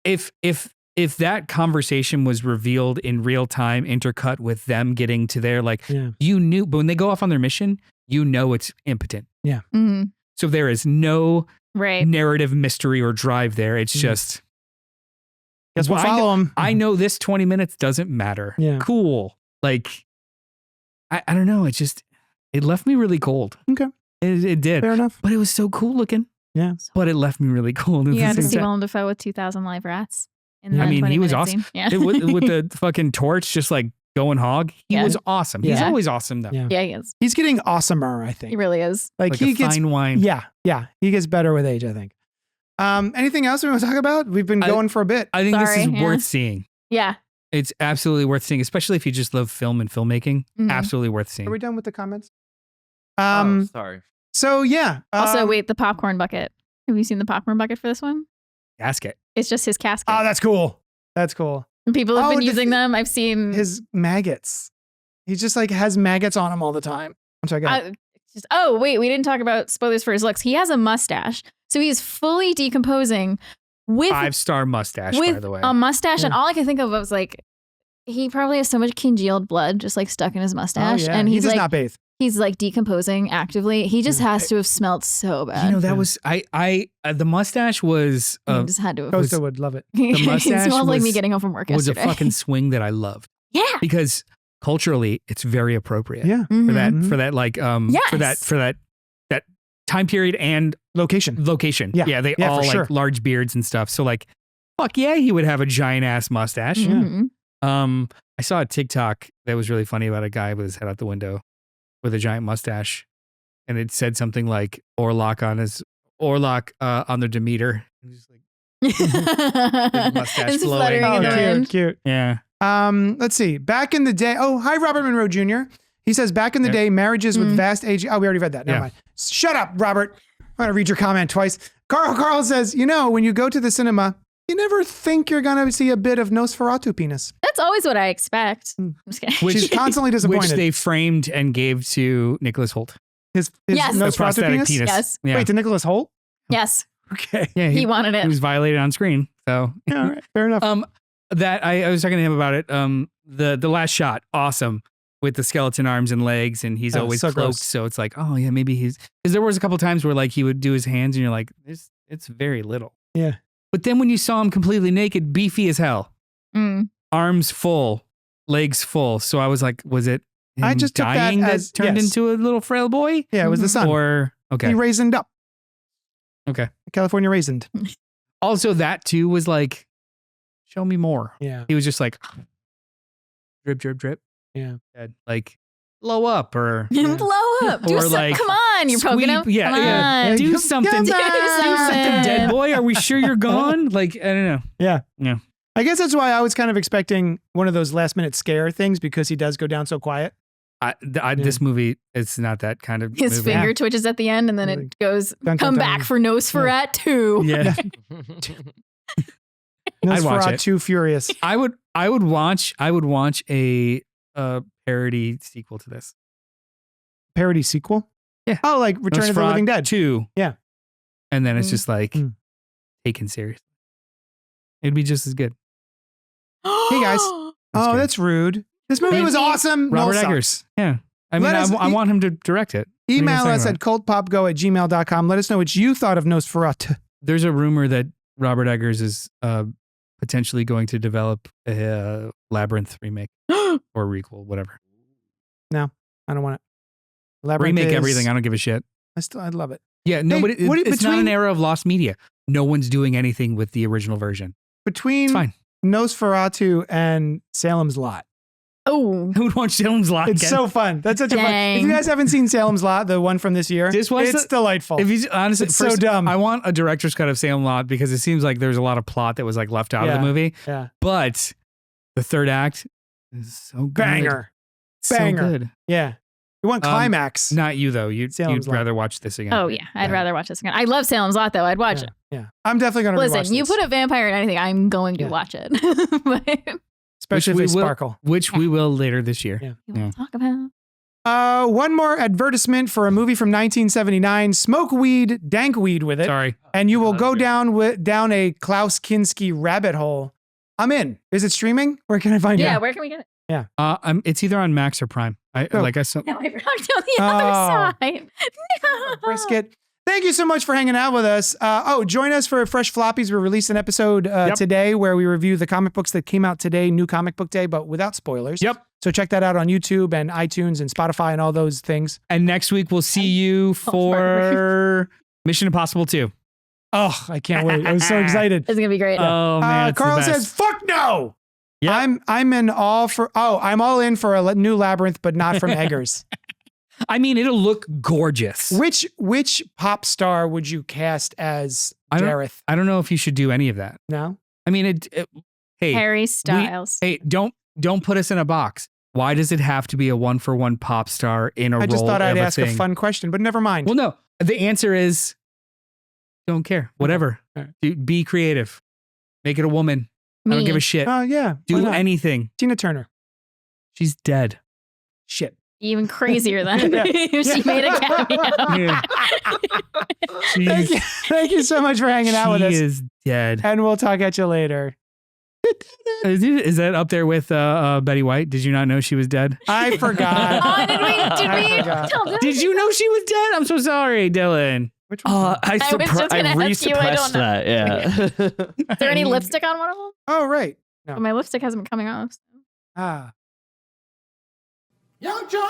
if that conversation was revealed in real time, intercut with them getting to their you knew, but when they go off on their mission, you know it's impotent. Yeah. So there is no narrative mystery or drive there. It's just guess we'll follow him. I know this 20 minutes doesn't matter. Yeah. Cool. Like, I don't know. It left me really cold. Okay. It did. Fair enough. But it was so cool looking. Yeah. But it left me really cold. You got to see Willem Dafoe with 2,000 live rats. I mean, he was awesome. Yeah. with the fucking torch just like going hog. He was awesome. He's always awesome though. Yeah. He is. He's getting awesomer, I think. He really is. Like he gets fine wine. Yeah. He gets better with age, I think. Anything else we want to talk about? We've been going for a bit. I think this is worth seeing. Yeah. It's absolutely worth seeing, especially if you just love film and filmmaking. Absolutely worth seeing. Are we done with the comments? Sorry. So yeah. Also, wait, the popcorn bucket. Have you seen the popcorn bucket for this one? Casket. It's just his casket. Oh, that's cool. That's cool. People have been using them. I've seen his maggots. He just like has maggots on him all the time. I'm sorry. Wait, we didn't talk about spoilers for his looks. He has a mustache, so he's fully decomposing with 5-star mustache, by the way. A mustache, and all I could think of was like, he probably has so much congealed blood just like stuck in his mustache, and he does not bathe. He's like decomposing actively. He just has to have smelled so bad. You know, that was the mustache was. He just had to have. Costa would love it. The mustache it smelled like me getting home from work yesterday. Was a fucking swing that I loved. Yeah, because culturally, it's very appropriate. Yeah, for that like for that time period and location. Yeah, they all like large beards and stuff. So like, fuck yeah, he would have a giant ass mustache. I saw a TikTok that was really funny about a guy with his head out the window with a giant mustache, and it said something like Orlok on the Demeter. Just like mustache flowing. Oh, cute. Yeah. Let's see. Back in the day. Oh, hi, Robert Monroe Jr. He says, back in the day, marriages with vast age. Oh, we already read that. Never mind. Shut up, Robert. I'm going to read your comment twice. Carl says, when you go to the cinema, you never think you're going to see a bit of Nosferatu penis. That's always what I expect. I'm just kidding. She's constantly disappointed. Which they framed and gave to Nicholas Holt. His Nosferatu penis? Yes. Yeah. Wait, to Nicholas Holt? Yes. Okay. Yeah, he wanted it. He was violated on screen. So all right, fair enough. That I was talking to him about it. The last shot, awesome, with the skeleton arms and legs, and he's always so cloaked. gross. So it's like, oh yeah, maybe because there was a couple times where like he would do his hands, and you're like, it's very little. Yeah. But then when you saw him completely naked, beefy as hell, arms full, legs full. So I was like, was it him I just took dying that as turned into a little frail boy? Yeah, it was the sun. Or okay, he raisined up. Okay, California raisined. Also, that too was like, show me more. Yeah, he was just like, drip, drip, drip. Yeah, like blow up or blow up. or like come on. on. You're poking him. Yeah, Come yeah. on. Do something. Come Do on. something, dead boy. Are we sure you're gone? Like, I don't know. Yeah. Yeah. I guess that's why I was kind of expecting one of those last minute scare things because he does go down so quiet. This movie, it's not that kind of His movie. finger twitches at the end, and then it goes, Dun, dun, come dun. back for Nosferatu. Yeah. I'd watch it. Too Furious. I would watch a parody sequel to this. Parody sequel? Yeah. Oh, like Return of the Living Dead. 2. Yeah. And then it's just like Mm. taken seriously. It'd be just as good. Hey, guys. That's Oh, good. that's rude. This movie was awesome. Robert Noel sucks. Eggers. Yeah. I mean, Let us- I want him to direct it. What are you Email gonna us say at cultpopgo@gmail.com. Let us know what you thought of Nosferatu. There's a rumor that Robert Eggers is potentially going to develop a Labyrinth remake or requel, whatever. I don't want it. Labyrinth Remake is- everything. I don't give a shit. I'd love it. Yeah, no, Hey, but it's not between- an era of lost media. No one's doing anything with the original version. Between It's fine. Nosferatu and Salem's Lot. Oh, I would watch Salem's Lot It's again. so fun. That's such a fun. If Dang. you guys haven't seen Salem's Lot, the one from this year, Just watch it's the- delightful. If he's honestly, It's so dumb. I want a director's cut of Salem Lot because it seems like there's a lot of plot that was like left out of Yeah. the movie. Yeah. But the third act is so good. Banger. So Banger. good. Yeah. You want climax. Not you though. You'd Salem's Lot. rather watch this again. oh yeah. I'd rather watch this again. I love Salem's Lot though. I'd watch it. Yeah. I'm definitely going to rewatch Listen, you this. put a vampire in anything, I'm going to Yeah. watch it. But Especially if Which they we will- sparkle. Which we will later this year. Yeah. you want to talk about? One more advertisement for a movie from 1979. Smoke weed, dank weed with it. Sorry. And you will go down a Klaus Kinski rabbit hole. I'm in. Is it streaming? Where can I find Yeah, it? where can we get it? It's either on Max or Prime. I Oh. saw. No, I walked on the Oh. other side. No. Brisket. Thank you so much for hanging out with us. Join us for Fresh Floppies. We released an episode today where we review the comic books that came out today, New Comic Book Day, but without spoilers. Yep. So check that out on YouTube and iTunes and Spotify and all those things. And next week we'll see you for Mission Impossible 2. Oh, I can't wait. I'm so excited. It's gonna be great. Oh man, it's the Carl best. says, "Fuck no." Yeah. I'm all in for a new Labyrinth, but not from Eggers. I mean, it'll look gorgeous. Which pop star would you cast as Jareth? I don't know if you should do any of that. No. I mean, hey, Harry Styles. don't put us in a box. Why does it have to be a 1-for-1 pop star in a role? I just thought I'd of ask a thing? fun question, but never mind. Well, no. The answer is don't care. Whatever. All right. Be creative. Make it a woman. I don't Me. give a shit. Oh yeah. Why Do not? anything. Tina Turner. She's dead. Shit. Even crazier than Yeah. if she made a cameo. Yeah. Thank you so much for hanging out with us. She is dead. And we'll talk at you later. Is that up there with Betty White? Did you not know she was dead? I forgot. Oh, did I we forgot. tell them? Did you know she was dead? I'm so sorry, Dylan. Which one? I was just gonna ask you, I resuppressed don't know. that. Yeah. Is there any lipstick on one of them? Oh right. But my lipstick hasn't been coming off. Ah. Young John!